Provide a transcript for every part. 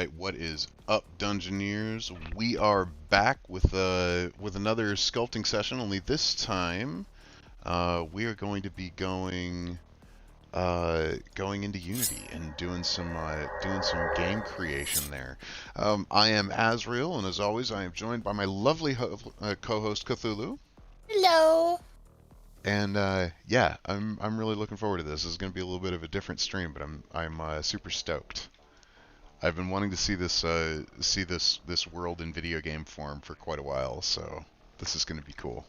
Alright, what is up, Dungeoneers? We are back with another sculpting session, only this time we are going to be going into Unity and doing some game creation there. I am Azrael, and as always, I am joined by my lovely co-host Cthulhu. Hello. And yeah, I'm really looking forward to this. This is going to be a little bit of a different stream, but I'm super stoked. I've been wanting to see this world in video game form for quite a while, so this is going to be cool.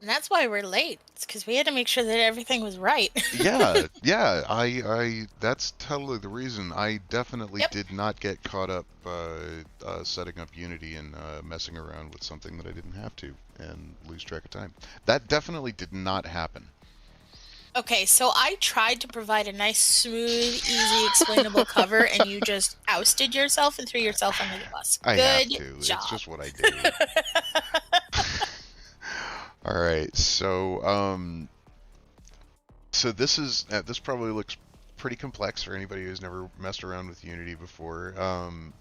And that's why we're late. It's because we had to make sure that everything was right. Yeah, yeah, I that's totally the reason. I definitely Yep. did not get caught up setting up Unity and messing around with something that I didn't have to and lose track of time. That definitely did not happen. Okay, so I tried to provide a nice, smooth, easy, explainable cover, and you just ousted yourself and threw yourself under the bus. I have Good to. It's job. just what I do. All right, so this probably looks pretty complex for anybody who's never messed around with Unity before. And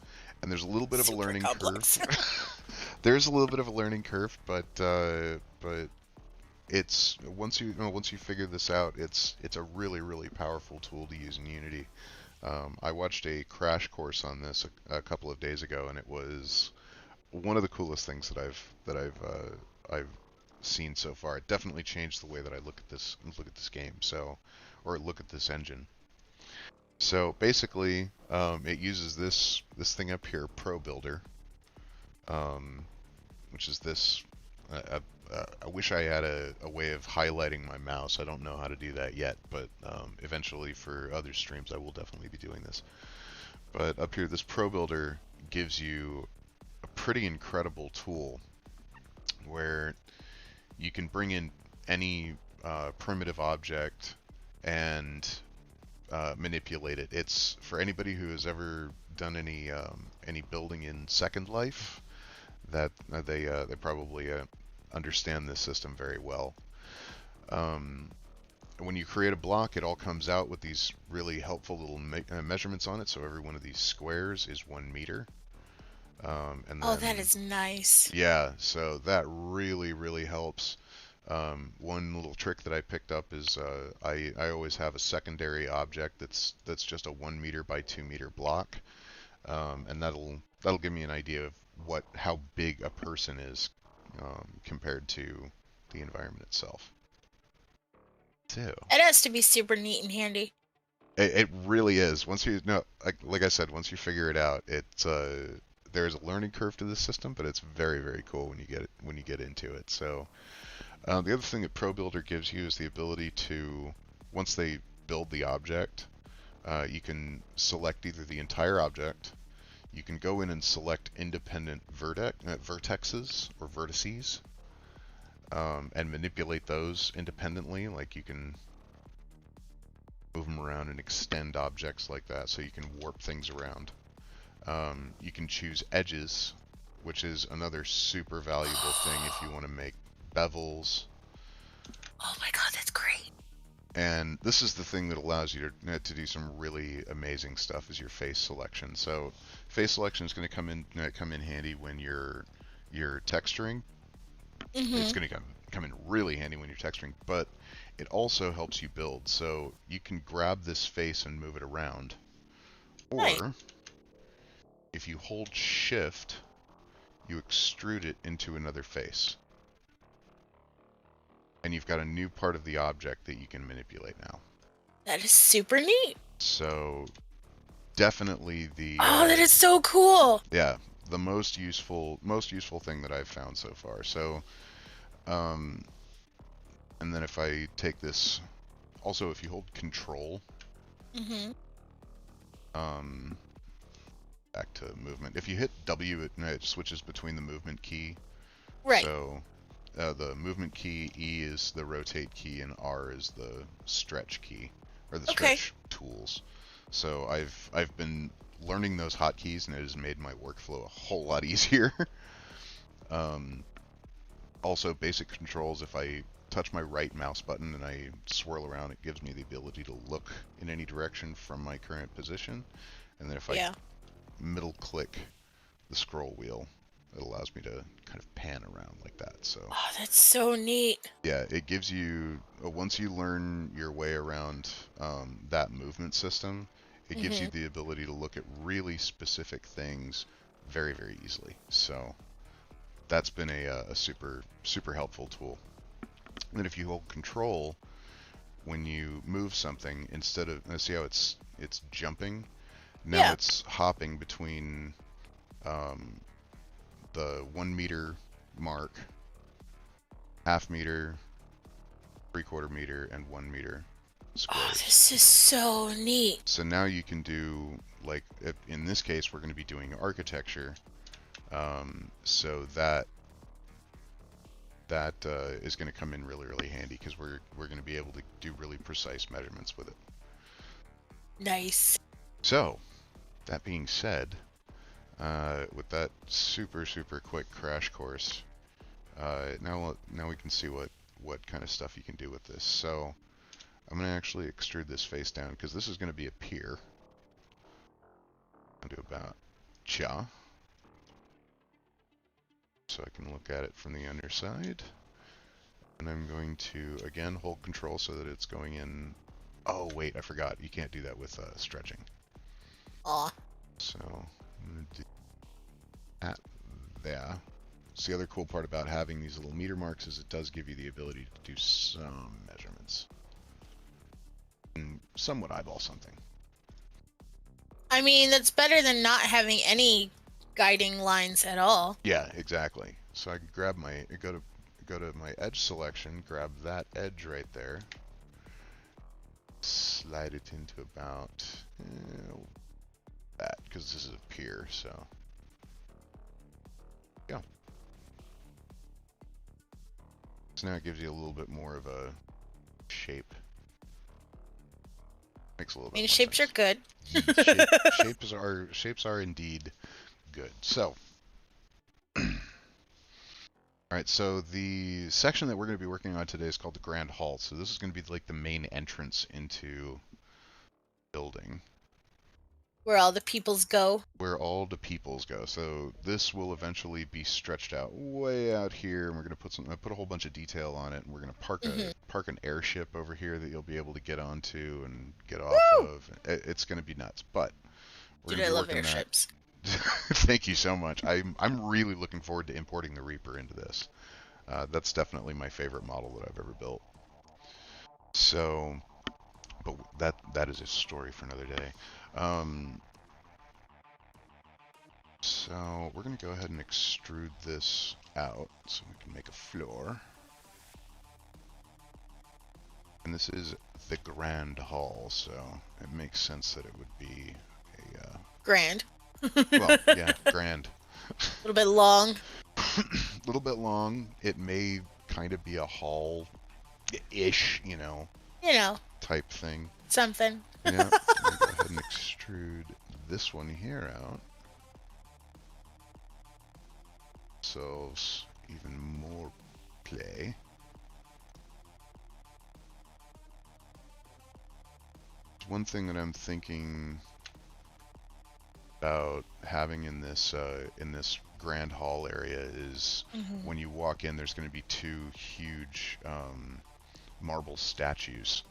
there's a little bit of a Super learning complex. curve. There's a little bit of a learning curve, but it's once you figure this out, it's a really powerful tool to use in Unity. I watched a crash course on this a couple of days ago, and it was one of the coolest things that I've seen so far. It definitely changed the way that I look at this game. Or look at this engine. So basically, it uses this thing up here, Pro Builder, which is this. I wish I had a way of highlighting my mouse. I don't know how to do that yet, but eventually for other streams, I will definitely be doing this. But up here, this Pro Builder gives you a pretty incredible tool where you can bring in any primitive object and manipulate it. It's for anybody who has ever done any building in Second Life that they probably understand this system very well. Um, when you create a block, it all comes out with these really helpful little measurements on it. So every one of these squares is 1 meter. And Oh, that then, is nice. yeah, so that really helps. One little trick that I picked up is I always have a secondary object that's just a 1 meter by 2 meter block, and that'll give me an idea of how big a person is compared to the environment itself. So It has to be super neat and handy. it really is. Once you know, like I said, once you figure it out, there's a learning curve to this system, but it's very cool when you get into it. So the other thing that Pro Builder gives you is the ability to, once they build the object, you can select either the entire object. You can go in and select independent vertexes or vertices, and manipulate those independently. Like you can move them around and extend objects like that, so you can warp things around. You can choose edges, which is another super valuable thing if you want to make bevels. Oh my god, that's great. And this is the thing that allows you to do some really amazing stuff, is your face selection. So face selection is going to come in handy when you're texturing. It's going to come in really handy when you're texturing, but it also helps you build. So you can grab this face and move it around, Right. or if you hold shift, you extrude it into another face. And you've got a new part of the object that you can manipulate now. That is super neat. So definitely Oh, that is so cool. yeah, the most useful thing that I've found so far. So and then if I take this, also if you hold control, um back to movement. If you hit W, it switches between the movement key. Right. So the movement key, E is the rotate key, and R is the stretch key, or the stretch tools. So I've been learning those hotkeys, and it has made my workflow a whole lot easier. Also, basic controls, if I touch my right mouse button and I swirl around, it gives me the ability to look in any direction from my current position. And then if I Yeah. middle click the scroll wheel, it allows me to kind of pan around like that. So Oh, that's so neat. yeah, it gives you, once you learn your way around that movement system, it gives you Hmm. the ability to look at really specific things very, very easily. So that's been a super, super helpful tool. And then if you hold control when you move something, instead of, see how it's jumping? Now Yeah. it's hopping between um, the 1 meter mark, half meter, 3/4 meter, and 1 meter Oh, squares. this is so neat. So now you can do, like, in this case, we're going to be doing architecture. So that is going to come in really, really handy because we're going to be able to do really precise measurements with it. Nice. So that being said, with that super, super quick crash course, now we can see what kind of stuff you can do with this. So I'm going to actually extrude this face down because this is going to be a pier. I'll do about cha, so I can look at it from the underside. And I'm going to, again, hold control so that it's going in. Oh, wait, I forgot. You can't do that with stretching. Aw. So I'm going to do that there. So the other cool part about having these little meter marks is it does give you the ability to do some measurements. And somewhat eyeball something. I mean, that's better than not having any guiding lines at all. Yeah, exactly. So I can grab my, go to my edge selection, grab that edge right there, slide it into about that, because this is a pier, so yeah. So now it gives you a little bit more of a shape. Makes a little I mean, bit more shapes are sense. good. Shapes are indeed good. So, all right. So the section that we're going to be working on today is called the Grand Hall. So this is going to be like the main entrance into building, Where all the peoples go. where all the peoples go. So this will eventually be stretched out way out here, and we're going to put a whole bunch of detail on it, and we're going to Hmm. park an airship over here that you'll be able to get onto and get off Woo! of. It's going to be nuts, but we're Dude, going I to be love working that. airships. Thank you so much. I'm really looking forward to importing the Reaper into this. That's definitely my favorite model that I've ever built. So, but that is a story for another day. Um, so we're gonna go ahead and extrude this out so we can make a floor. And this is the Grand Hall, so it makes sense that it would be a Grand. well, A yeah, grand. little bit long. A little bit long. It may kind of be a hall-ish, You know, type thing. something. Yeah, I'm gonna go ahead and extrude this one here out. So even more play. One thing that I'm thinking about having in this grand hall area is Hmm. when you walk in, there's going to be two huge marble statues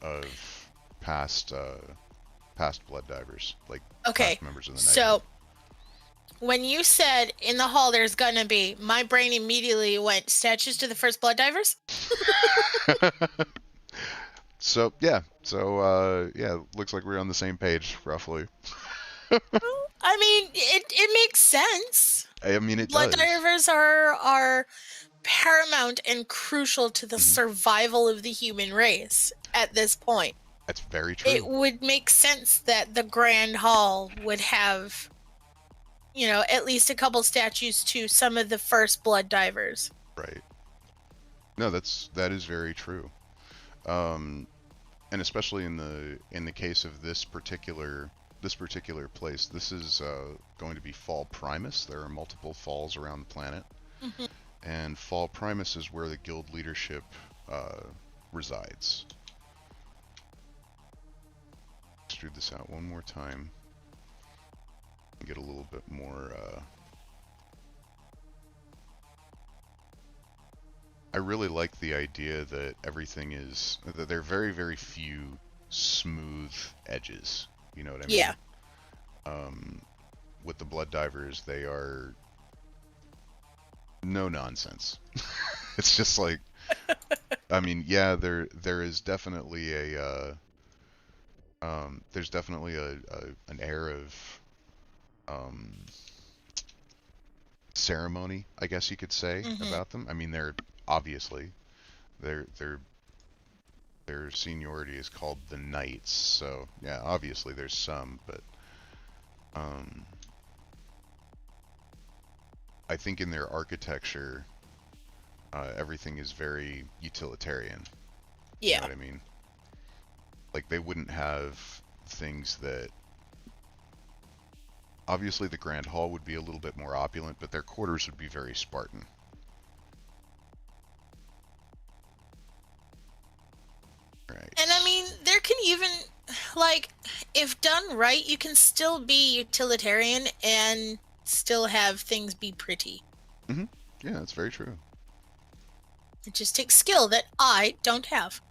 of past past blood divers, like Okay, past members of the so when you said in the hall there's gonna be, my brain immediately went statues to the first blood divers. Knighthood. So yeah, looks like we're on the same page roughly. I mean, it makes sense. I mean, it Blood does. divers are paramount and crucial to the Hmm. survival of the human race at this point. That's very It true. would make sense that the Grand Hall would have, at least a couple statues to some of the first blood divers. Right. No, that is very true. Um, and especially in the case of this particular place, this is going to be Fall Primus. There are multiple falls around the planet, Hmm. and Fall Primus is where the guild leadership uh, resides. Extrude this out one more time. get a little bit more. I really like the idea that everything is that there are very, very few smooth edges. You know what I Yeah. mean? Um, with the blood divers, they are no nonsense. It's just like, I mean, yeah, there is definitely there's definitely an air of um, ceremony, I guess you could say, Mhm. about them. I mean, they're obviously their their seniority is called the knights, so yeah, obviously there's some, but um, I think in their architecture, everything is very utilitarian. You know Yeah. what I mean? Like they wouldn't have things that obviously the Grand Hall would be a little bit more opulent, but their quarters would be very Spartan. And I Right. mean, there can even, like, if done right, you can still be utilitarian and still have things be pretty. Hmm. Yeah, that's very true. It just takes skill that I don't have.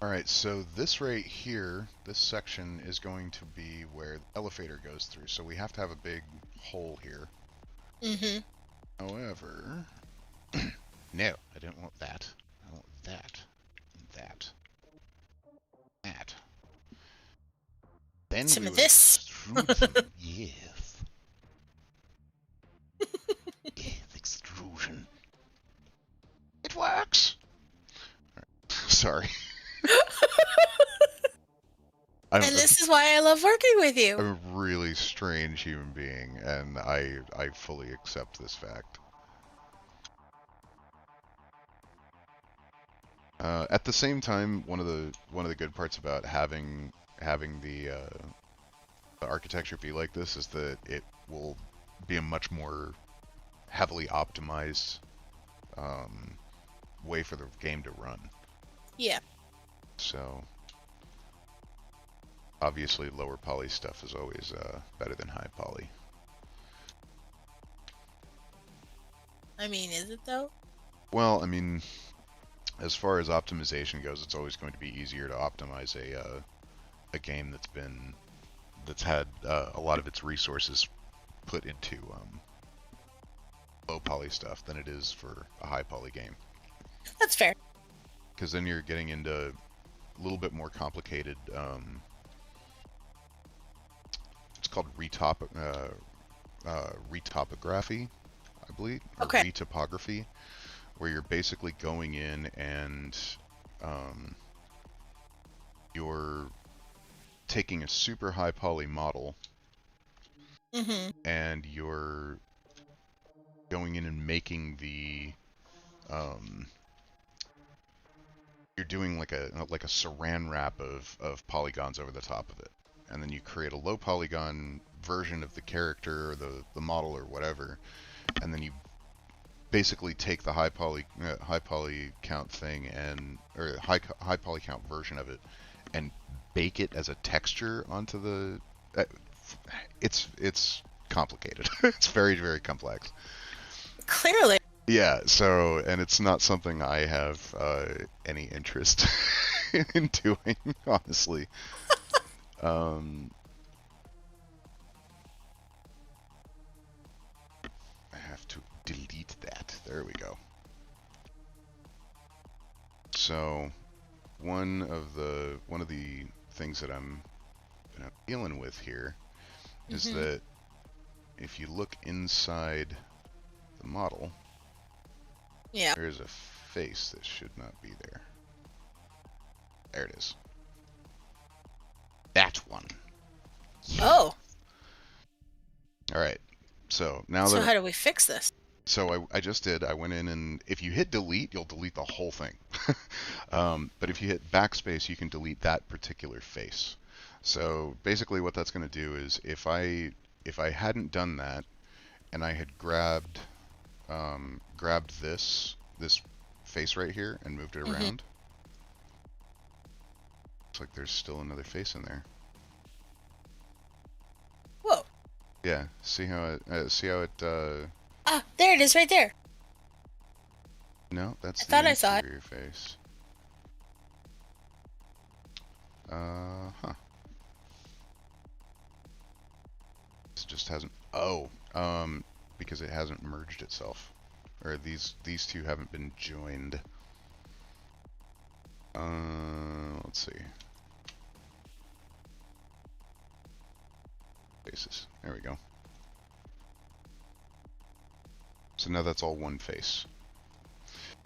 All right, so this right here, this section is going to be where the elevator goes through. So we have to have a big hole here. Mm-hmm. However, no, I don't want that. I want that, that, that. Then Some we of will this. extrude them. Yes. Yes, extrusion. It works. Sorry. I'm And this is why I love working with you. a really strange human being, and I fully accept this fact. At the same time, one of the good parts about having the architecture be like this is that it will be a much more heavily optimized um, way for the game to run. Yeah. So obviously, lower poly stuff is always better than high poly. I mean, is it though? Well, I mean, as far as optimization goes, it's always going to be easier to optimize a game that's had a lot of its resources put into low poly stuff than it is for a high poly game. That's fair. Because then you're getting into a little bit more complicated. It's called retopography, I believe, or Okay. retopography, where you're basically going in and um, you're taking a super high poly model Mm-hmm. and you're going in and making the um, you're doing like a saran wrap of polygons over the top of it, and then you create a low polygon version of the character or the model or whatever, and then you basically take the high poly count thing and or high poly count version of it and bake it as a texture onto the. It's complicated. It's very very complex. Clearly. Yeah, so, and it's not something I have any interest in doing, honestly. Um, I have to delete that. There we go. So, one of the things that I'm dealing with here is Mm-hmm. that if you look inside the model, Yeah. there is a face that should not be there. There it is. That one. Yeah. Oh. All right. So now So that how do we fix this? so I just did. I went in and if you hit delete, you'll delete the whole thing. But if you hit backspace, you can delete that particular face. So basically, what that's going to do is if I hadn't done that and I had grabbed this face right here and moved it Mm-hmm. around, looks like there's still another face in there. Yeah, see how it, Ah, there it is right there. no, that's I the thought I saw it. interior face. Huh. This just hasn't, oh, because it hasn't merged itself. Or these two haven't been joined. Let's see. Faces. There we go. So now that's all one face.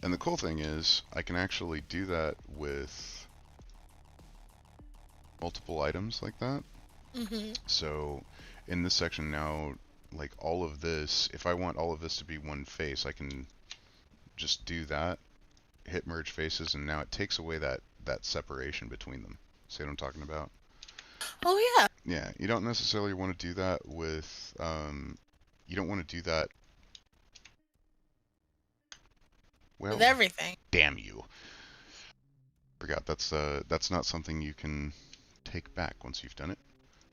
And the cool thing is, I can actually do that with multiple items like that. Mm-hmm. So in this section now, like all of this, if I want all of this to be one face, I can just do that, hit merge faces, and now it takes away that separation between them. See what I'm talking about? Oh yeah, Yeah, you don't necessarily want to do that with, you don't want to do that, with well, everything. damn you. Forgot, that's not something you can take back once you've done it.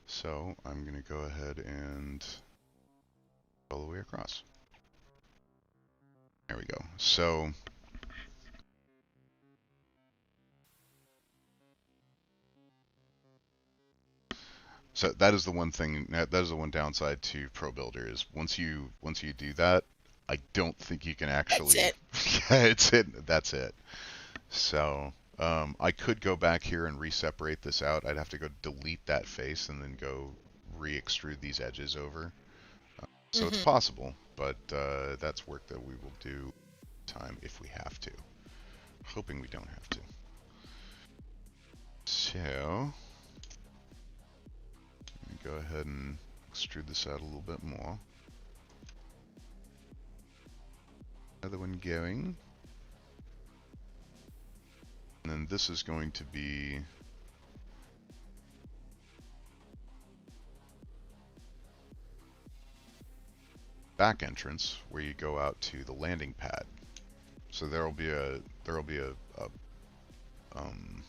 So I'm gonna go ahead and all the way across. There we go. So that is the one thing, that is the one downside to Pro Builder is once you do that, I don't think you can That's actually, it. yeah, it's it, that's it. So I could go back here and re-separate this out. I'd have to go delete that face and then go re-extrude these edges over. So it's Mm-hmm. possible, but that's work that we will do time if we have to. Hoping we don't have to. So let me go ahead and extrude this out a little bit more. Another one going. And then this is going to be back entrance where you go out to the landing pad. So there'll be a um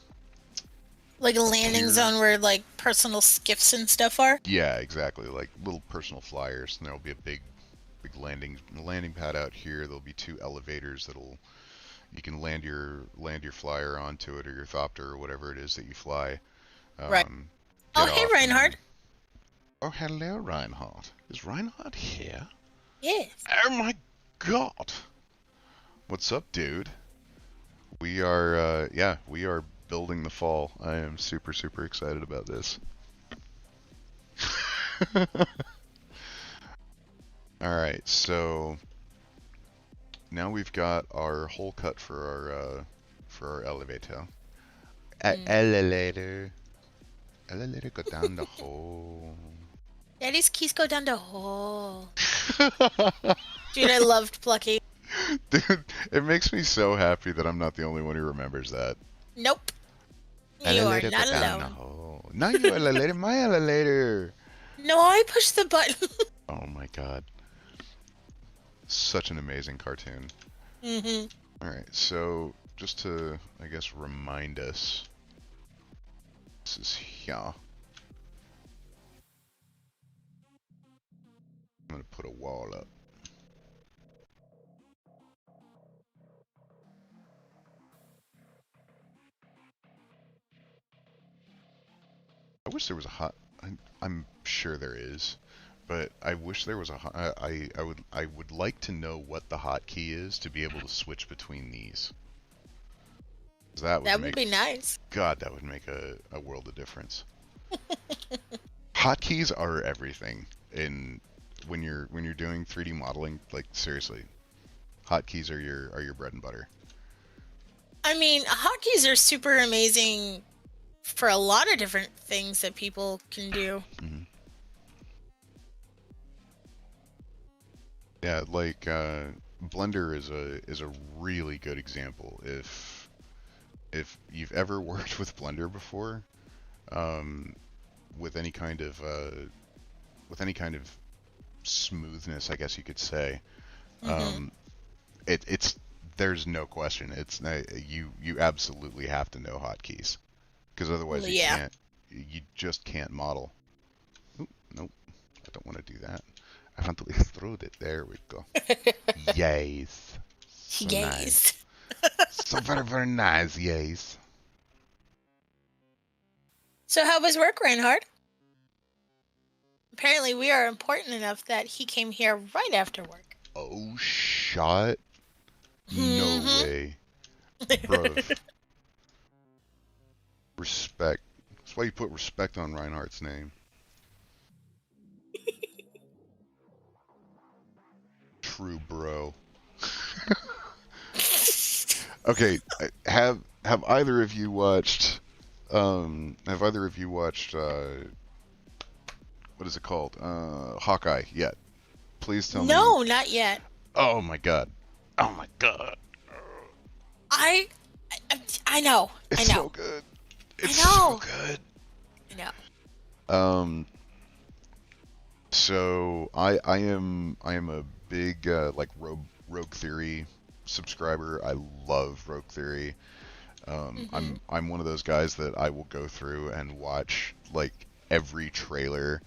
Like a a landing pier. zone where like personal skiffs and stuff are. Yeah, exactly. Like little personal flyers, and there'll be a big landing pad out here. There'll be two elevators that'll you can land your flyer onto it or your thopter or whatever it is that you fly. Right. Oh, Get hey, off and Reinhard. then. Oh, hello, Reinhardt. Is Reinhardt here? Yes. Oh my God! What's up, dude? We are, yeah, we are building the fall. I am super, super excited about this. All right, so now we've got our hole cut for our elevator. Mm. Elevator, elevator, go down the hole. Daddy's keys go down the hole. Dude, I loved Plucky. Dude, it makes me so happy that I'm not the only one who remembers that. Nope. You are Elevator, go not down the alone. hole. Not you elevator, my elevator. No, I pushed the button. Oh my God, such an amazing cartoon. Mm-hmm. All right, so just to, I guess, remind us, this is here. I'm gonna put a wall up. I wish there was a hot. I'm sure there is, but I wish there was a hot. I would like to know what the hotkey is to be able to switch between these. 'Cause that would That would make, be nice. God, that would make a world of difference. Hotkeys are everything in when you're doing 3D modeling. Like seriously, hotkeys are your bread and butter. I mean, hotkeys are super amazing for a lot of different things that people can do. Hmm. Yeah, like Blender is a really good example. If you've ever worked with Blender before, um, with any kind of smoothness, I guess you could say, Mm-hmm. um, it's there's no question. You absolutely have to know hotkeys because otherwise Yeah. you just can't model. Oop, nope. I don't want to do that. I want to extrude it. There we go. Yes. So nice. Yes. So very, very nice. Yes. So how was work, Reinhard? Apparently, we are important enough that he came here right after work. Oh, shot. No Mhm. way. Bruv. Respect. That's why you put respect on Reinhardt's name. True bro. Okay, have either of you watched have either of you watched what is it called? Hawkeye yet? Please tell me. No, not yet. Oh my god. Oh my god. I, I know. I It's so know. good. I It's so know. good. I know. So I am a big like Rogue Theory subscriber. I love Rogue Theory. Mhm. I'm one of those guys that I will go through and watch like every trailer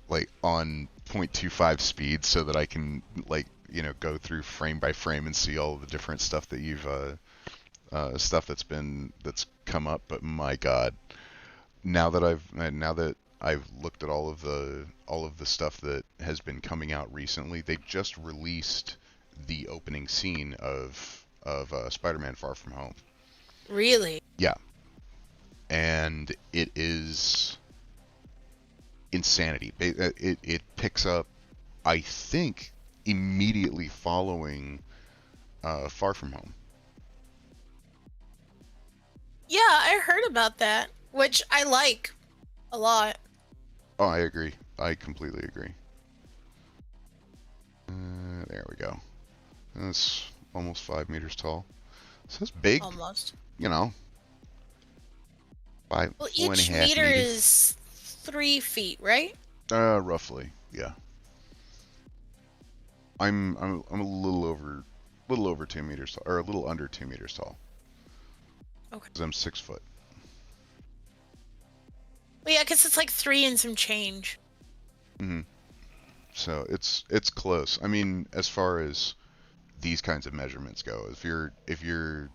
like on 0.25 speed so that I can like go through frame by frame and see all of the different stuff that you've stuff that's come up. But my God, now that I've looked at all of the stuff that has been coming out recently, they just released the opening scene of Spider-Man: Far From Home. Really? Yeah, and it is insanity. It picks up, I think, immediately following Far From Home. Yeah, I heard about that, which I like a lot. Oh, I agree. I completely agree. There we go. That's almost 5 meters tall. So it's big, Almost. you know, five, Well, four and a each half meter meters. is 3 feet, right? Roughly, yeah. I'm a little over 2 meters tall, or a little under 2 meters tall. Okay. 'Cause I'm 6 foot. Well, yeah, because it's like 3 and some change. hmm So it's close. I mean, as far as these kinds of measurements go, if you're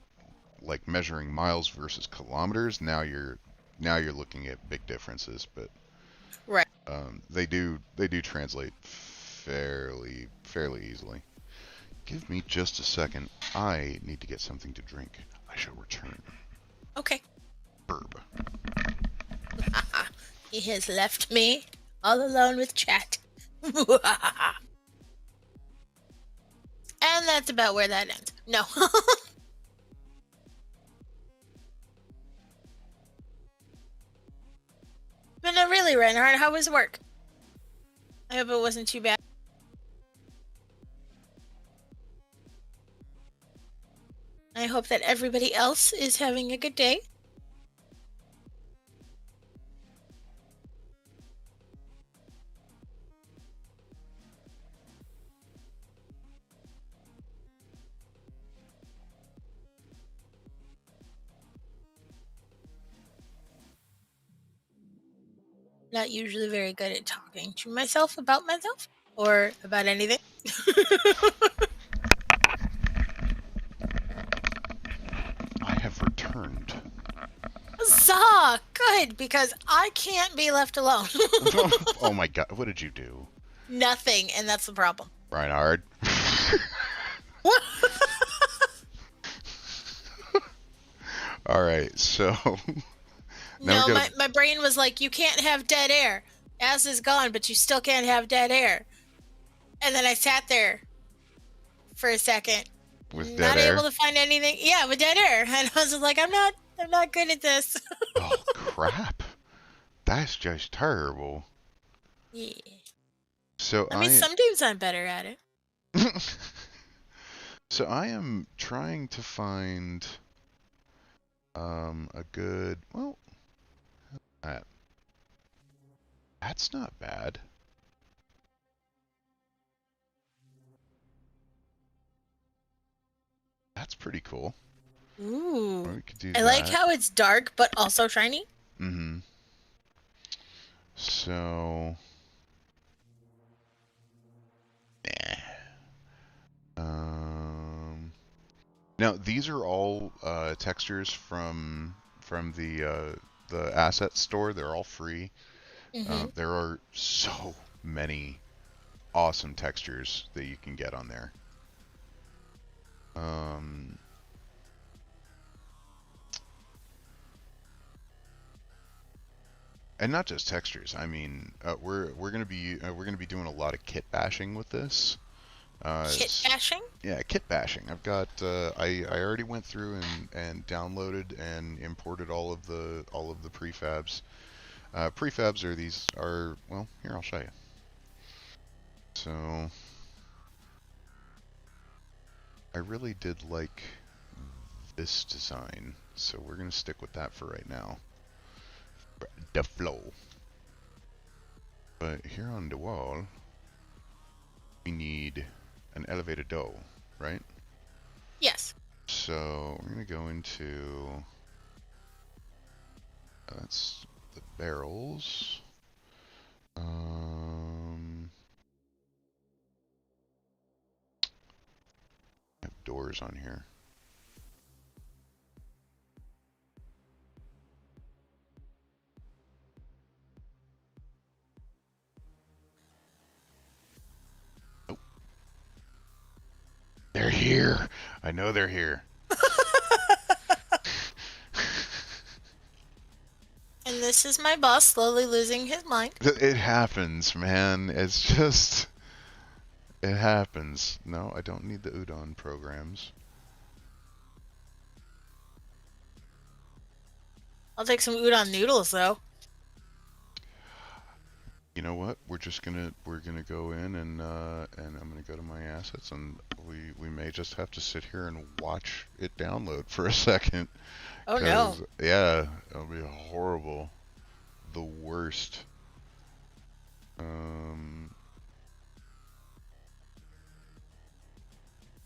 like measuring miles versus kilometers, now you're looking at big differences. But Right. they do translate fairly easily. Give me just a second. I need to get something to drink. I shall return. Okay. Burb. He has left me all alone with chat. And that's about where that ends. No. But no, really, Reinhardt, how was work? I hope it wasn't too bad. I hope that everybody else is having a good day. Not usually very good at talking to myself about myself or about anything. I have returned. Huzzah! Good, because I can't be left alone. Oh my god, what did you do? Nothing, and that's the problem. Reinhard. Alright, so now we No, gotta. my brain was like, you can't have dead air. Az is gone, but you still can't have dead air. And then I sat there for a second, With dead not air? able to find anything. Yeah, with dead air. And I was just like, I'm not good at this. Oh crap. That's just terrible. Yeah. So I mean, sometimes I'm better at it. so I am trying to find a good that that's not bad. That's pretty cool. Ooh. We could do I like that. how it's dark, but also shiny. Mm-hmm. So Now these are all textures from the asset store. They're all free. Mm-hmm. There are so many awesome textures that you can get on there. Um, and not just textures. I mean, we're gonna be doing a lot of kit bashing with this. Kit It's bashing? Yeah, kit bashing. I've got I already went through and downloaded and imported all of the prefabs. Prefabs are these are well here I'll show you. So I really did like this design, so we're gonna stick with that for right now. The flow. But here on the wall, we need an elevated door, right? Yes. So we're gonna go into that's the barrels. Um, I have doors on here. Oh, they're here. I know they're here. And this is my boss slowly losing his mind. It happens, man. It's just it happens. No, I don't need the udon programs. I'll take some udon noodles though. You know what? We're gonna go in and I'm gonna go to my assets and we may just have to sit here and watch it download for a second. Oh no. Cause yeah, it'll be horrible, the worst. Um.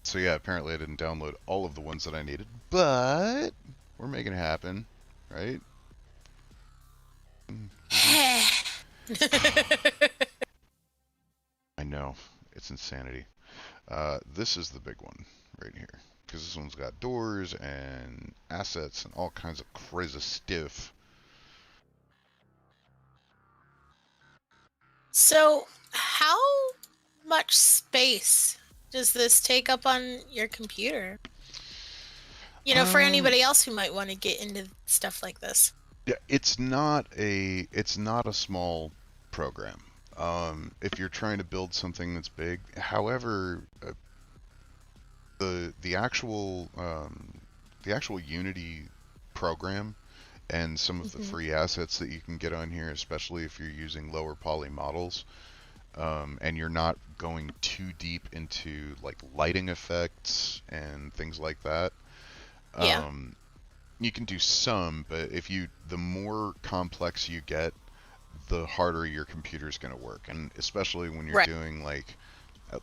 So yeah, apparently I didn't download all of the ones that I needed, but we're making it happen, right? We can. I know it's insanity. This is the big one right here because this one's got doors and assets and all kinds of crazy stuff. So, how much space does this take up on your computer? For Um, anybody else who might want to get into stuff like this. yeah, it's not a small program. If you're trying to build something that's big, however, the actual Unity program and some of the Hmm. free assets that you can get on here, especially if you're using lower poly models, and you're not going too deep into like lighting effects and things like that. Yeah. Um, you can do some, but the more complex you get, the harder your computer's going to work, and especially when you're Right. doing like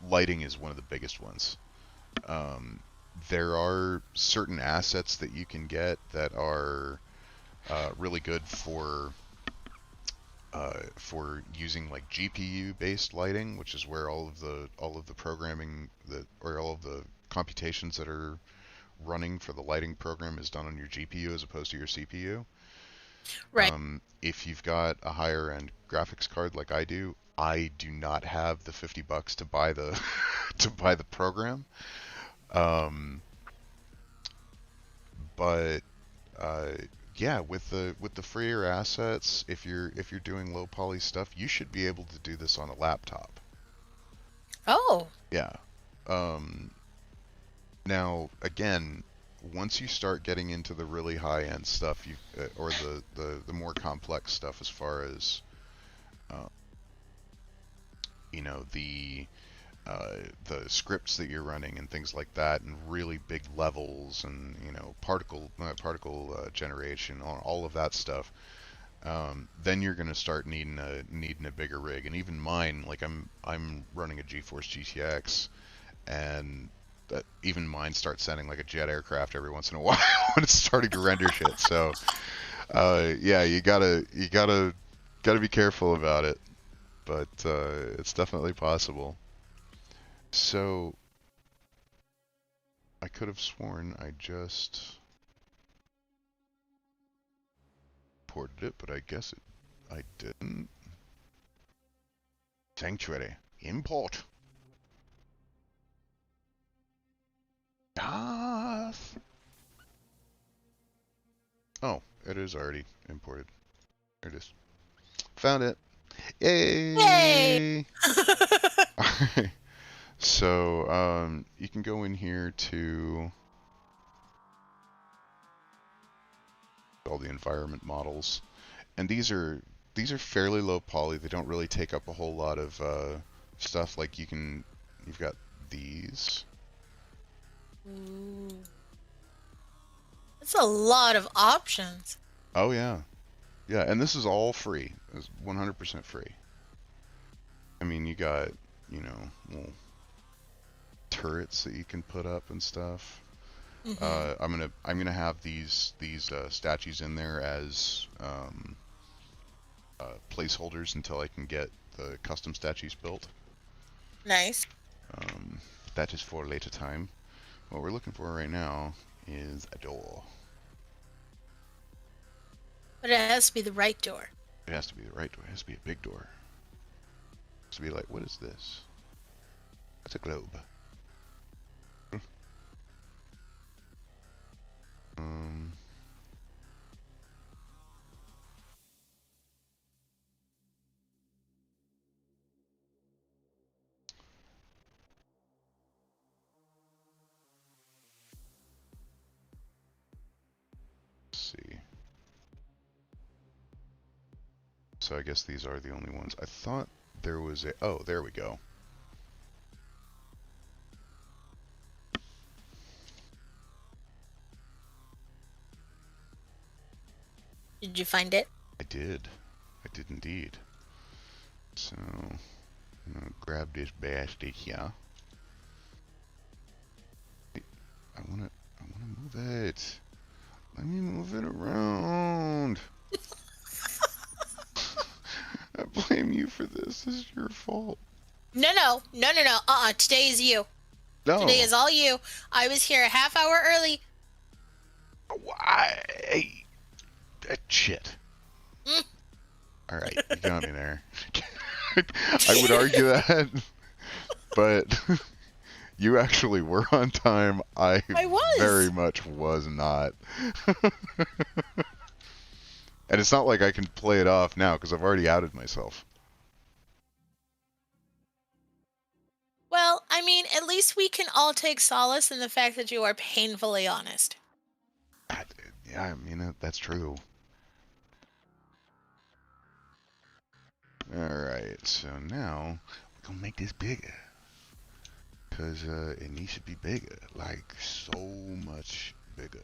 lighting is one of the biggest ones. Um, there are certain assets that you can get that are really good for using like GPU based lighting, which is where all of the programming that or all of the computations that are running for the lighting program is done on your GPU as opposed to your CPU. Right. If you've got a higher end graphics card like I do not have the $50 to buy the to buy the program. Um, but uh, yeah, with the freer assets, if you're doing low poly stuff, you should be able to do this on a laptop. Oh. Yeah. Um, Now again, once you start getting into the really high end stuff, or the more complex stuff as far as uh, you know the scripts that you're running and things like that, and really big levels, and particle generation, all of that stuff. Then you're going to start needing a bigger rig. And even mine, like I'm running a GeForce GTX, and even mine starts sounding like a jet aircraft every once in a while when it's starting to render shit. So yeah, you gotta be careful about it, but it's definitely possible. So I could have sworn I just ported it, but I guess I didn't. Sanctuary. Import. Darth. Oh, it is already imported. There it is. Found it. Yay! Yay! Alright. So, you can go in here to all the environment models, and these are fairly low poly. They don't really take up a whole lot of stuff. Like you've got these. Ooh. That's a lot of options. Oh yeah, yeah, and this is all free. It's 100% free. I mean, you got little turrets that you can put up and stuff. Mm-hmm. I'm gonna have these statues in there as placeholders until I can get the custom statues built. Nice. Um, that is for later time. What we're looking for right now is a door. But it has to be the right door. It has to be the right door. It has to be a big door. It has to be like, what is this? That's a globe. Um, let's see. So I guess these are the only ones. I thought there was a. Oh, there we go. Did you find it? I did. I did indeed. So I'm gonna grab this bastard here. I wanna move it. Let me move it around. I blame you for this. This is your fault. No. Today is you. Today No. is all you. I was here a half hour early. Why? Shit. Mm. All right, you got me there. I would argue that, but you actually were on time. I I very was. much was not. And it's not like I can play it off now because I've already outed myself. Well, I mean, at least we can all take solace in the fact that you are painfully honest. Yeah, I mean, that's true. Alright, so now we're gonna make this bigger. Because it needs to be bigger. Like, so much bigger.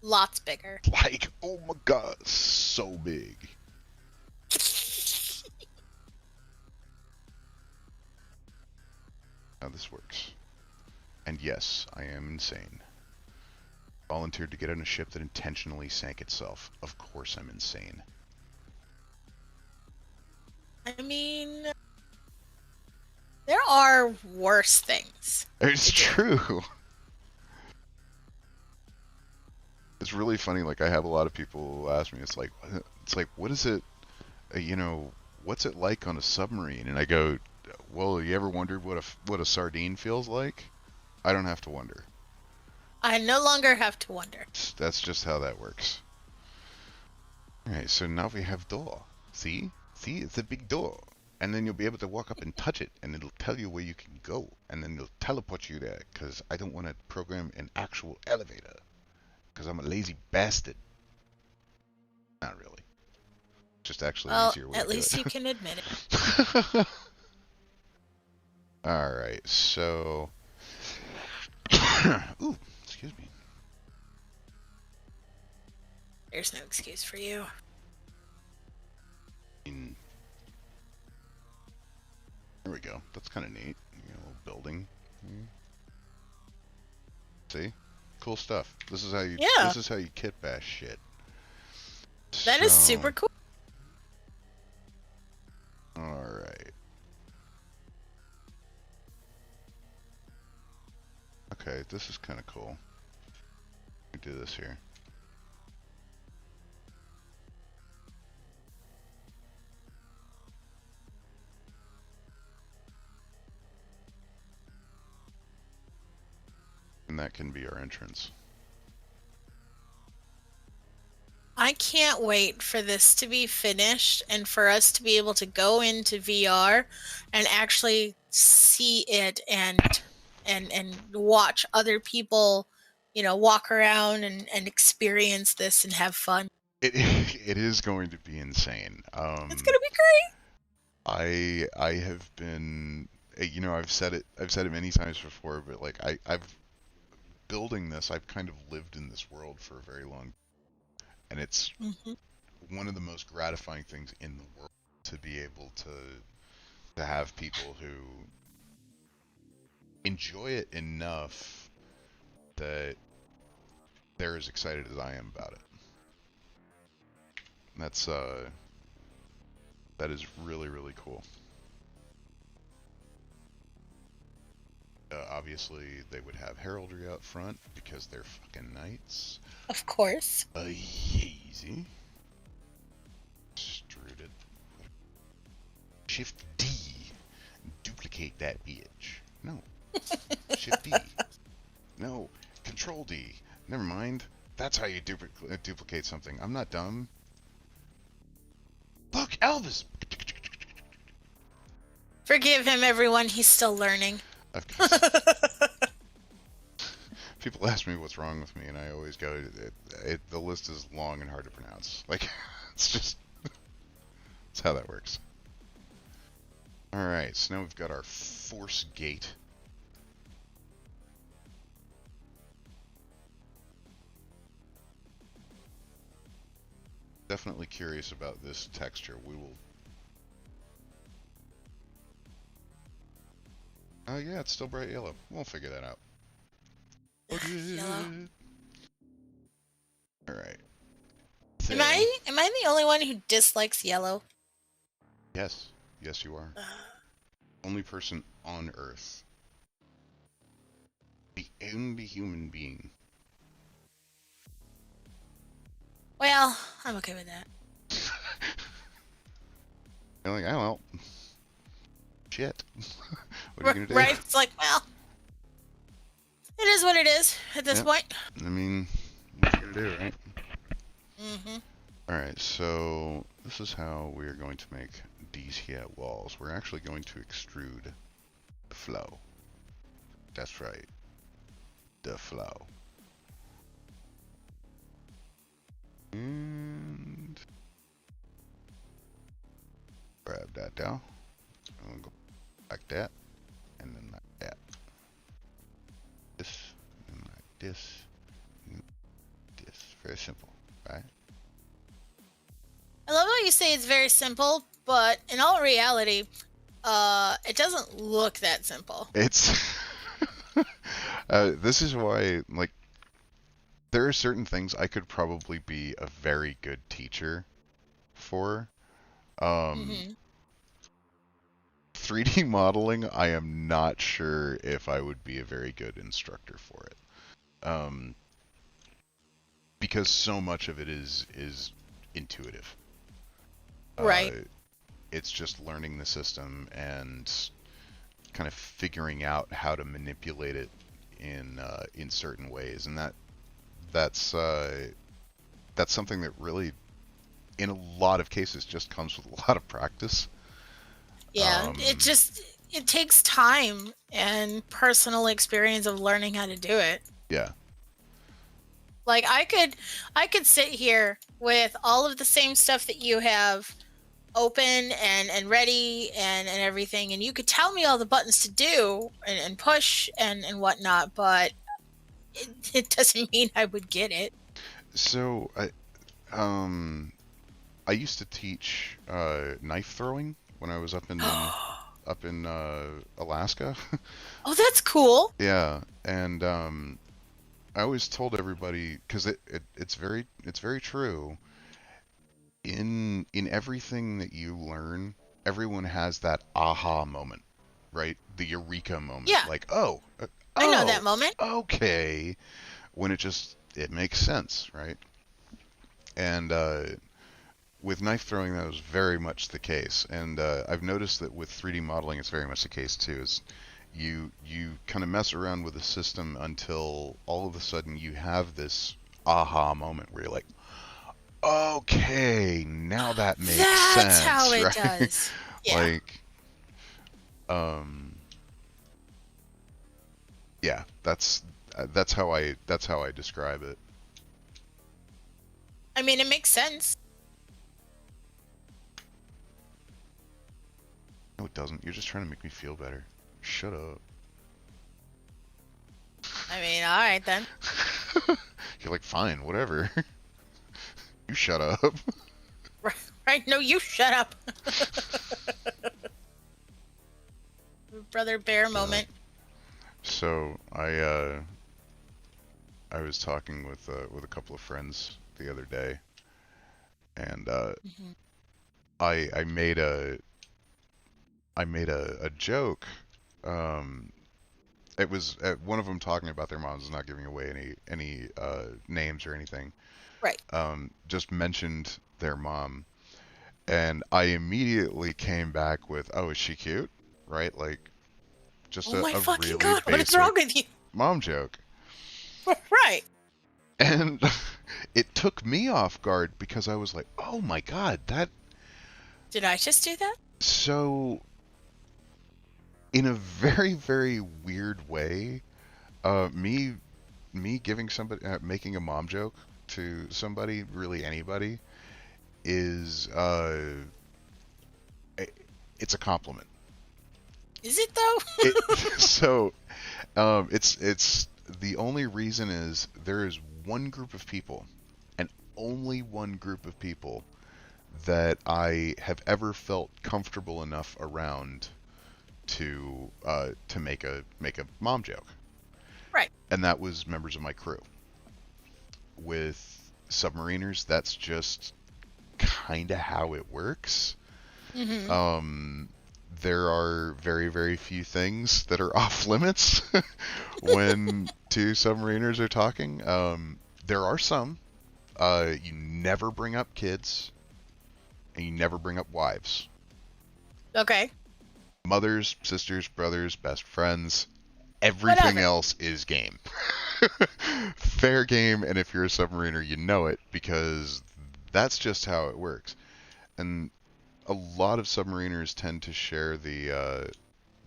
Lots bigger. Like, oh my god, so big. How this works. And yes, I am insane. Volunteered to get on a ship that intentionally sank itself. Of course I'm insane. I mean, there are worse things. It's true. It's really funny. Like, I have a lot of people ask me, it's like, what is it, what's it like on a submarine? And I go, well, you ever wondered what a sardine feels like? I don't have to wonder. I no longer have to wonder. That's just how that works. Alright, so now we have door. See? See? It's a big door. And then you'll be able to walk up and touch it, and it'll tell you where you can go. And then it'll teleport you there, because I don't want to program an actual elevator. Because I'm a lazy bastard. Not really. Just actually an Well, easier way at to do least it. you can admit it. Alright, so... Ooh, excuse me. There's no excuse for you. There we go. That's kind of neat. A little building. See? Cool stuff. This is how you. Yeah. This is how you kit bash shit. That is super cool. All right. Okay, this is kind of cool. We do this here. And that can be our entrance. I can't wait for this to be finished and for us to be able to go into VR and actually see it and watch other people, walk around and experience this and have fun. It it is going to be insane. It's gonna be great. I have been, I've said it many times before, but like I've building this, I've kind of lived in this world for a very long, and it's Hmm. one of the most gratifying things in the world to be able to have people who enjoy it enough that they're as excited as I am about it. That's that is really really cool. Obviously, they would have heraldry out front because they're fucking knights. Of course. Easy. Extruded. Shift D. Duplicate that bitch. No. Shift D. No. Control D. Never mind. That's how you duplicate something. I'm not dumb. Look, Elvis! Forgive him, everyone. He's still learning. People ask me what's wrong with me, and I always go, the list is long and hard to pronounce. Like, it's just, that's how that works. Alright, so now we've got our force gate. Definitely curious about this texture. We will... Oh yeah, it's still bright yellow. We'll figure that out. Yellow. Alright. Am I the only one who dislikes yellow? Yes. Yes, you are. Only person on Earth. The only human being. Well, I'm okay with that. You're like, oh well. Shit. What are you gonna do? Right? It's like, well, it is what it is at this Yep. point. I mean, what are you gonna do, right? Mm-hmm. Alright, so this is how we're going to make these here walls. We're actually going to extrude the flow. That's right. The flow. And grab that down. And we'll go like that. And then like that. This. And like this. And this. Very simple, right? I love how you say it's very simple, but in all reality, it doesn't look that simple. It's this is why, like, there are certain things I could probably be a very good teacher for. Um, Mm-hmm. 3D modeling, I am not sure if I would be a very good instructor for it. Because so much of it is intuitive. Right. It's just learning the system and kind of figuring out how to manipulate it in certain ways, and that's something that really, in a lot of cases, just comes with a lot of practice. Yeah. Um, It takes time and personal experience of learning how to do it. yeah, Like I could sit here with all of the same stuff that you have open and ready and everything, and you could tell me all the buttons to do and push and whatnot, but it doesn't mean I would get it. so um, I used to teach knife throwing when I was up in Alaska. Oh, that's cool. Yeah, and I always told everybody, because it's very true. In everything that you learn, everyone has that aha moment, right? The eureka moment. Yeah. Like, oh, I know that Oh, moment. okay. When it makes sense, right? And with knife throwing, that was very much the case. And I've noticed that with 3D modeling, it's very much the case too. Is you kind of mess around with the system until all of a sudden you have this aha moment where you're like, okay, now that makes That's how sense, it right? does. Yeah. Like, um, yeah, that's how I describe it. I mean, it makes sense. No, it doesn't. You're just trying to make me feel better. Shut up. I mean, all right then. You're like, fine, whatever. You shut up. Right? No, you shut up. Brother bear Uh, moment. so I was talking with a couple of friends the other day, and Mhm. I made a joke. Um, it was one of them talking about their moms, not giving away any names or anything. Right. Just mentioned their mom, and I immediately came back with, "Oh, is she cute?" Right? Like just Oh my a fucking really god, what is wrong basic with you? mom joke. Right. And it took me off guard because I was like, "Oh my God, that Did I just do that? so in a very, very weird way, me giving somebody making a mom joke to somebody, really anybody, is it's a compliment. Is it though? It so it's the only reason is there is one group of people, and only one group of people that I have ever felt comfortable enough around to make a mom joke, Right. and that was members of my crew. With submariners, that's just kind of how it works. Mm-hmm. Um, there are very, very few things that are off limits when two submariners are talking. There are some. You never bring up kids, and you never bring up wives. Okay. Mothers, sisters, brothers, best friends, everything Whatever. else is game. Fair game, and if you're a submariner, you know it because that's just how it works. And a lot of submariners tend to share the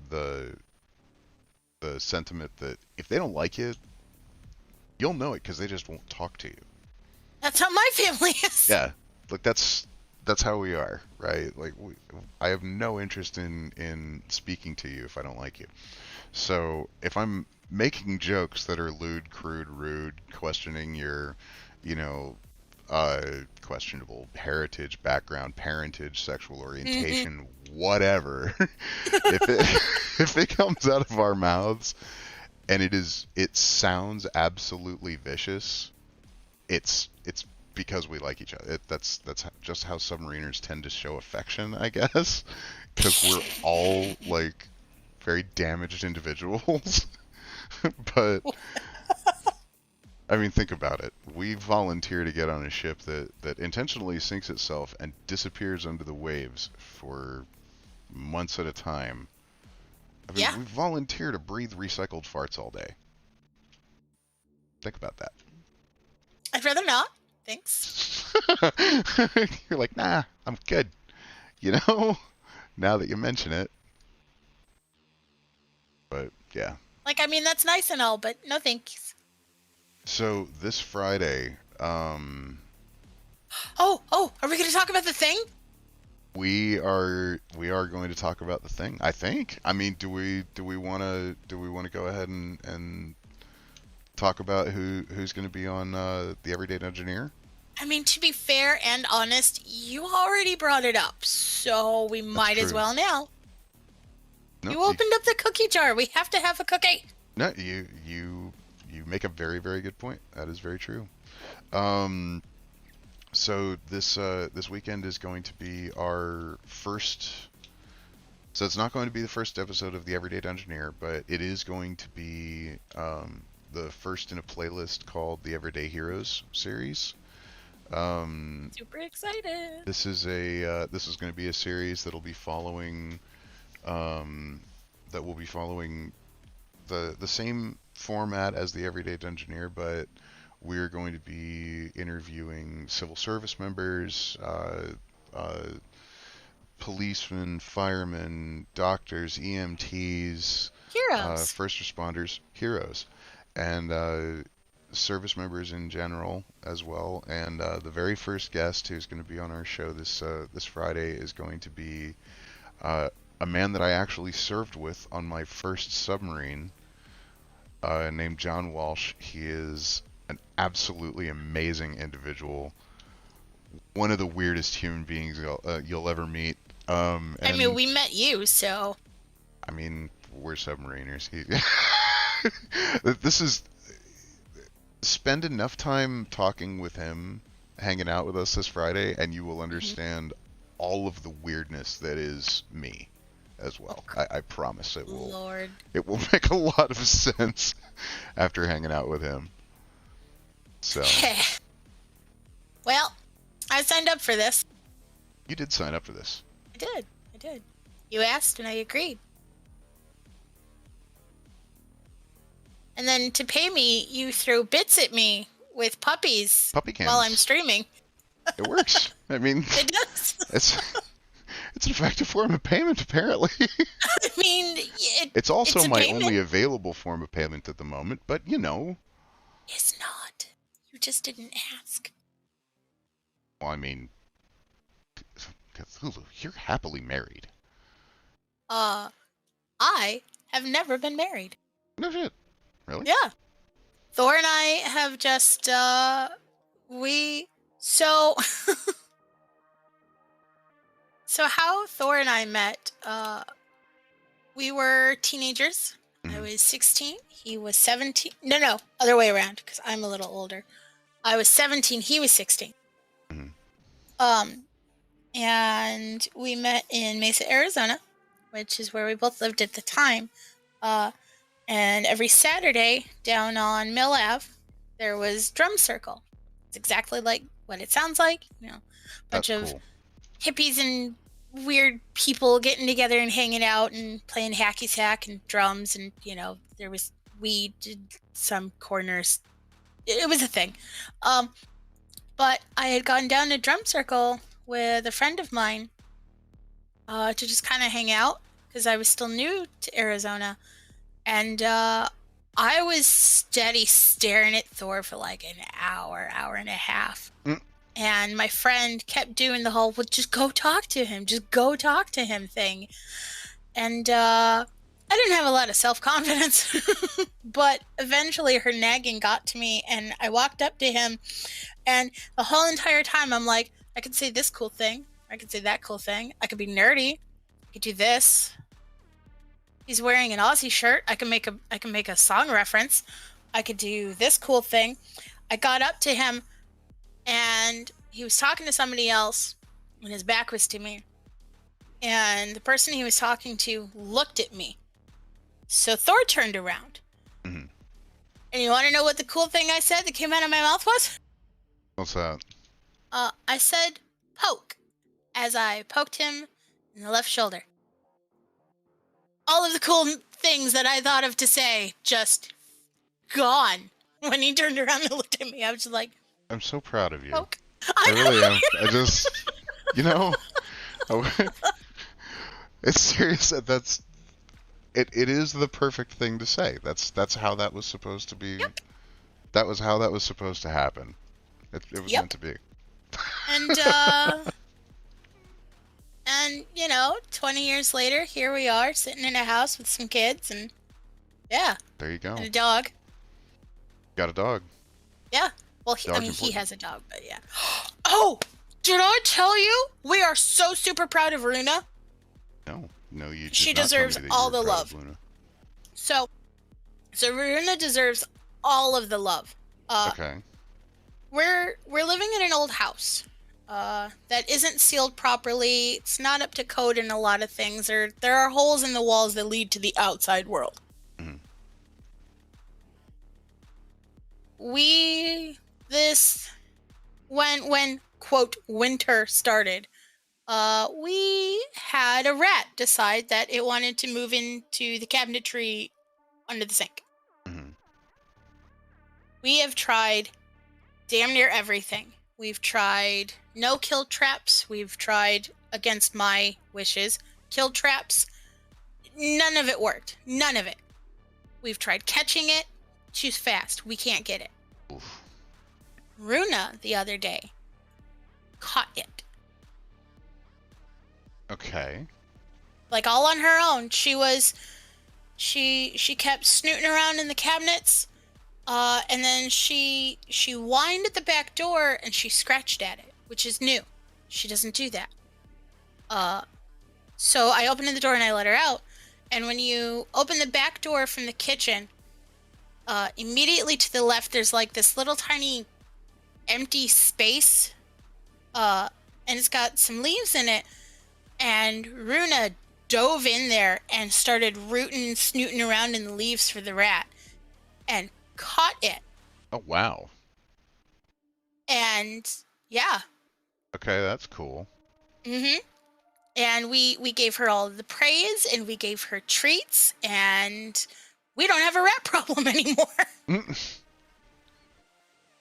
the sentiment that if they don't like you, you'll know it because they just won't talk to you. That's how my family is. Yeah, like that's how we are, right? Like I have no interest in speaking to you if I don't like you. So if I'm making jokes that are lewd, crude, rude, questioning your, you know, questionable heritage, background, parentage, sexual Mm-hmm. orientation, whatever, if it if it comes out of our mouths and it sounds absolutely vicious, it's because we like each other. That's just how submariners tend to show affection, I guess, because we're all like very damaged individuals. But I mean, think about it. We volunteer to get on a ship that intentionally sinks itself and disappears under the waves for months at a time. I mean, Yeah. we volunteer to breathe recycled farts all day. Think about I'd rather not. Thanks. that. You're like, nah, I'm good. You know, now that you mention it. But yeah. Like, I mean, that's nice and all, but no thanks. So this Friday, Oh, are we going to talk about the thing? we are going to talk about the thing. I think. I mean, do we want to go ahead and talk about who's going to be on the Everyday Engineer? I mean, to be fair and honest, you already brought it up, so we That's might as true. well now. No, You opened up the cookie jar. We have to have a cookie. no, you make a very very good point. That is very true. Um, so this weekend is going to be our first So it's not going to be the first episode of the Everyday Dungeoneer, but it is going to be the first in a playlist called the Everyday Heroes series. Super excited. This is going to be a series that'll be following that will be following the same format as the Everyday Dungeoneer, but we're going to be interviewing civil service members, policemen, firemen, doctors, EMTs, Heroes. first responders, heroes, and service members in general as well. And the very first guest who's going to be on our show this Friday is going to be a man that I actually served with on my first submarine, named John Walsh. He is an absolutely amazing individual, one of the weirdest human beings you'll ever meet. I mean, And we met you, so I mean, we're submariners. This is spend enough time talking with him, hanging out with us this Friday, and you will understand all of the weirdness that is me as well. I promise it will. Lord. It will make a lot of sense after hanging out with him. So Well, I signed up for this. you did sign up for this. I did. I did. You asked and I agreed. And then to pay me, you throw bits at me with puppies Puppy cams. while I'm streaming. It works. I mean, It does. it's an effective form of payment, apparently. I mean, It's also it's a my payment. only available form of payment at the moment, but you know. It's not. You just didn't ask. Well, I mean, Cthulhu, you're happily married. I have never been married. No shit. Really? Yeah. Thor and I have just, so how Thor and I met, we were teenagers. I was 16, he was 17. No, other way around, because I'm a little older. I was 17, he was 16. And we met in Mesa, Arizona, which is where we both lived at the time. And every Saturday down on Mill Ave, there was drum circle. It's exactly like what it sounds like, you know, bunch That's of cool. hippies and weird people getting together and hanging out and playing hacky sack and drums, and you know, there was weed in some corners. It was a thing. But I had gone down to drum circle with a friend of mine to just kind of hang out because I was still new to Arizona. And I was steady staring at Thor for like an hour and a half. And my friend kept doing the whole, well, just go talk to him thing. And I didn't have a lot of self-confidence. But eventually her nagging got to me, and I walked up to him. And the whole entire time I'm like, I could say this cool thing. I could say that cool thing. I could be nerdy. I could do this. He's wearing an Aussie shirt. I can make a song reference. I could do this cool thing. I got up to him and he was talking to somebody else and his back was to me. And the person he was talking to looked at me. So Thor turned around. Mm-hmm. And you want to know what the cool thing I said that came out of my mouth was? What's that? I said poke as I poked him in the left shoulder. All of the cool things that I thought of to say just gone when he turned around and looked at me. I was just like, I'm so proud of you. poke. I really am. I just, you know, it's serious. It is the perfect thing to say. That's how that was supposed to be. Yep. That was how that was supposed to happen. It was meant to be. And you know, 20 years later, here we are sitting in a house with some kids, and yeah, There you go. and a dog. Got a dog. Yeah. Well, Dog's he important. has a dog, but yeah. Oh, did I tell you we are so super proud of Runa? No, you. Did She not tell me deserves that you all were the proud of love. Luna. So Runa deserves all of the love. Okay. We're living in an old house, that isn't sealed properly. It's not up to code in a lot of things. There are holes in the walls that lead to the outside world. Mhm. This when quote winter started, we had a rat decide that it wanted to move into the cabinetry under the sink. Mhm. We have tried damn near everything. We've tried no kill traps. We've tried, against my wishes, kill traps. None of it worked. None of it. We've tried catching it. She's fast. We can't get it. Oof. Runa, the other day, caught it. Okay. Like, all on her own. She kept snooting around in the cabinets, and then she whined at the back door and she scratched at it, which is new. She doesn't do that. So I opened the door and I let her out. And when you open the back door from the kitchen, immediately to the left, there's like this little tiny empty space, and it's got some leaves in it. And Runa dove in there and started rooting, snooting around in the leaves for the rat, and caught it. Oh, wow. And yeah. Okay, that's cool. And we gave her all the praise and we gave her treats, and we don't have a rat problem anymore.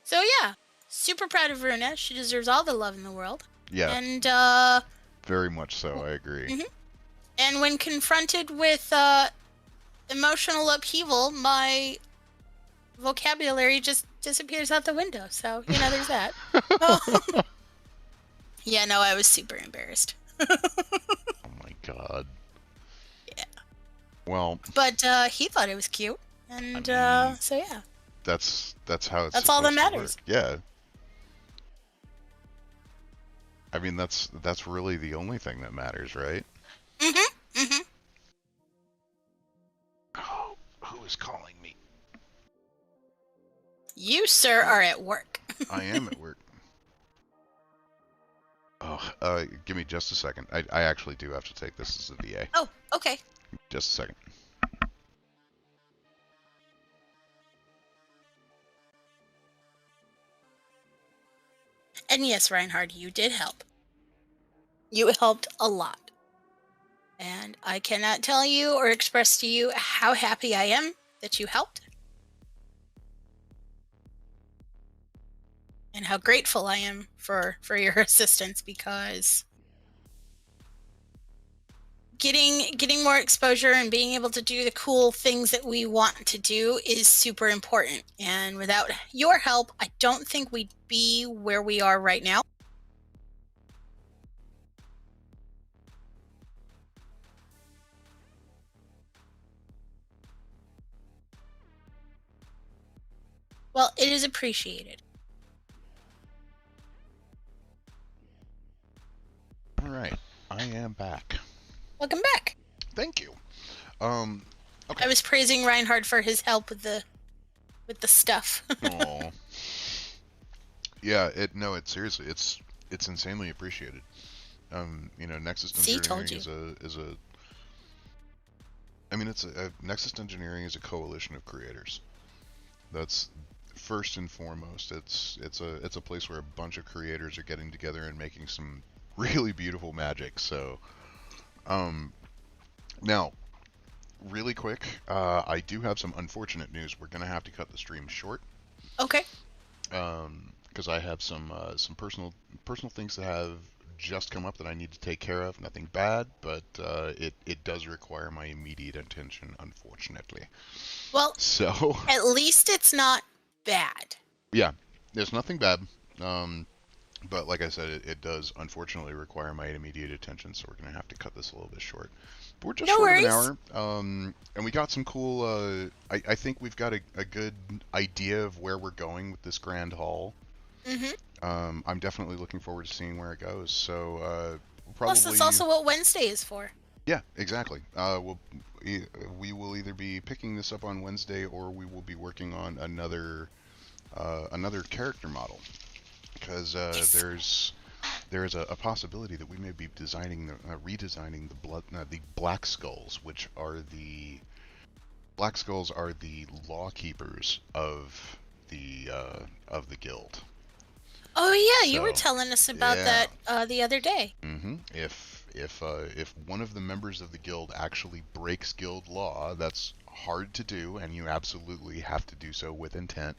So yeah, super proud of Runa. She deserves all the love in the world. Yeah. And very much so. I agree. And when confronted with emotional upheaval, my vocabulary just disappears out the window. So, there's that. Yeah, no, I was super embarrassed. Oh my god. Yeah. Well. But he thought it was cute, and so yeah. That's how it's. That's all that matters. Yeah. I mean, that's really the only thing that matters, right? Oh, who is calling me? You, sir, are at work. I am at work. Oh, give me just a second. I actually do have to take this as a VA. Oh, okay. Just a second. And yes, Reinhard, you did help. You helped a lot. And I cannot tell you or express to you how happy I am that you helped. And how grateful I am for your assistance, because getting more exposure and being able to do the cool things that we want to do is super important. And without your help, I don't think we'd be where we are right now. Well, it is appreciated. All right, I am back. Welcome back. Thank you. Okay. I was praising Reinhard for his help with the stuff. Aw. Yeah, seriously, it's insanely appreciated. Nexus Engineering is a I mean, Nexus Engineering is a coalition of creators. That's first and foremost. It's a place where a bunch of creators are getting together and making some really beautiful magic. So, now, really quick, I do have some unfortunate news. We're gonna have to cut the stream short. Okay. Because I have some personal things that have just come up that I need to take care of. Nothing bad, but it does require my immediate attention, unfortunately. Well, so at least it's not bad. Yeah, there's nothing bad. But like I said, it does unfortunately require my immediate attention, so we're gonna have to cut this a little bit short. But we're just short of an hour. And we got some cool. I think we've got a good idea of where we're going with this grand hall. I'm definitely looking forward to seeing where it goes. So probably. Plus, that's also what Wednesday is for. Yeah, exactly. We will either be picking this up on Wednesday, or we will be working on another character model, because Yes. there is a possibility that we may be redesigning the Black Skulls, which are the Black Skulls are the law keepers of the guild. Oh yeah, you were So telling us about yeah, that the other day. if one of the members of the guild actually breaks guild law, that's hard to do, and you absolutely have to do so with intent.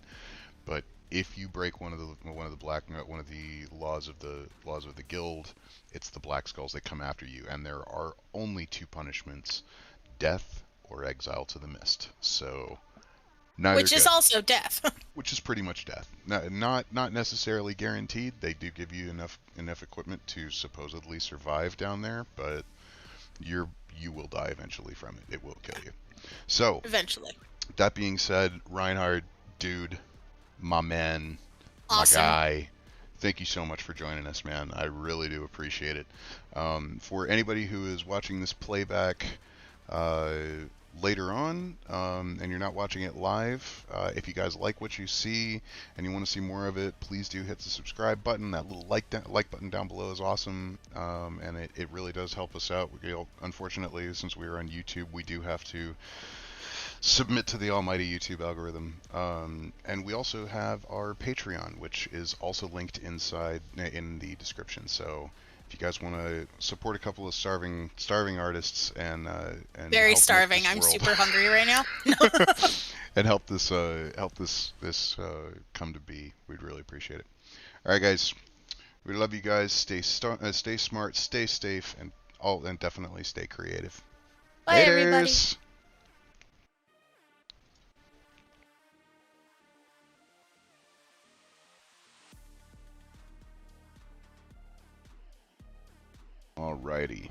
But if you break one of the laws of the guild, it's the Black Skulls that come after you, and there are only two punishments: death or exile to the mist. So neither Which is good, also death. which is pretty much death. Not necessarily guaranteed. They do give you enough equipment to supposedly survive down there, but you will die eventually from it. It will kill you. So Eventually. that being said, Reinhard, dude, my man, my Awesome. guy, thank you so much for joining us, man. I really do appreciate it. For anybody who is watching this playback uh, later on, and you're not watching it live, if you guys like what you see and you want to see more of it, please do hit the subscribe button. That little like button down below is awesome, and it really does help us out. Unfortunately, since we are on YouTube, we do have to submit to the almighty YouTube algorithm. And we also have our Patreon, which is also linked inside in the description. So if you guys want to support a couple of starving artists and Very help make starving. this I'm world super hungry right now. and help this come to be, we'd really appreciate it. All right, guys, we love you guys. Stay smart, stay safe, and definitely stay creative. Bye, everybody. Laters. Alrighty.